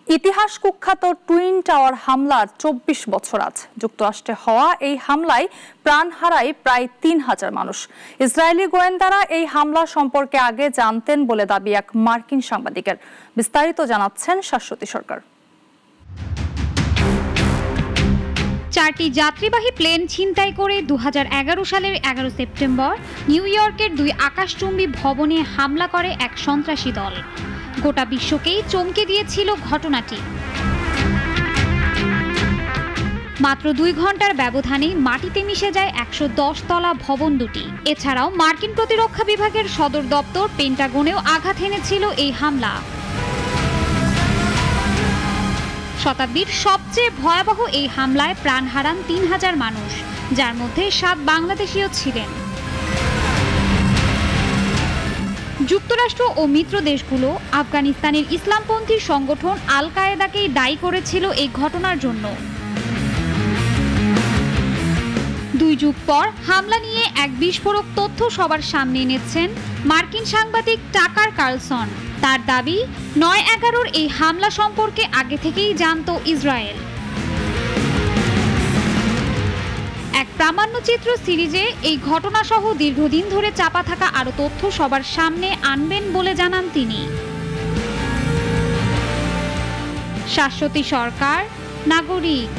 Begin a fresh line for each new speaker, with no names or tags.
ইতিহাস কুখ্যাত twin tower হামলার ২৪ বছর আজ। যুক্তরাষ্ট্রে হওয়া এই হামলায় প্রাণ হারায় প্রায় ৩,০০০ মানুষ। ইসরায়েলি গোয়েন্দারা এই হামলা সম্পর্কে আগে জানতেন বলে দাবি এক মার্কিন সাংবাদিকের। বিস্তারিত জানাচ্ছেন শাশ্বতী সরকার।
৪টি যাত্রীবাহী প্লেন ছিনতাই করে ২০১১ সালের ১১ সেপ্টেম্বর নিউ ইয়র্কের ২ আকাশচুম্বী ভবনে হামলা করে এক সন্ত্রাসী দল। গোটা বিশ্বকেই চমকে দিয়েছিল ঘটনাটি। মাত্র ২ ঘন্টার ব্যবধানে মাটিতে মিশে যায় ১১০ তলা ভবন দুটি। এছাড়াও মার্কিন প্রতিরক্ষা বিভাগের সদর দপ্তর পেন্টাগনেও আঘাত এনেছিল এই হামলা। শতাব্দীর সবচেয়ে ভয়াবহ এই হামলায় প্রাণ হারান ৩,০০০ মানুষ, যার মধ্যে ৭ বাংলাদেশীও ছিলেন। যুক্তরাষ্ট্র ও মিত্র দেশগুলো আফগানিস্তানের ইসলামপন্থী সংগঠন আল কায়েদাকেই দায়ী করেছিল এই ঘটনার জন্য। ২ যুগ পর হামলা নিয়ে এক বিস্ফোরক তথ্য সবার সামনে এনেছেন মার্কিন সাংবাদিক টাকার কার্লসন। তার দাবি, ৯/১১ এই হামলা সম্পর্কে আগে থেকেই জানত ইসরায়েল। এক প্রামাণ্যচিত্র সিরিজে এই ঘটনাসহ দীর্ঘদিন ধরে চাপা থাকা আরও তথ্য সবার সামনে আনবেন বলে জানান তিনি। শাশ্বতী সরকার, নাগরিক।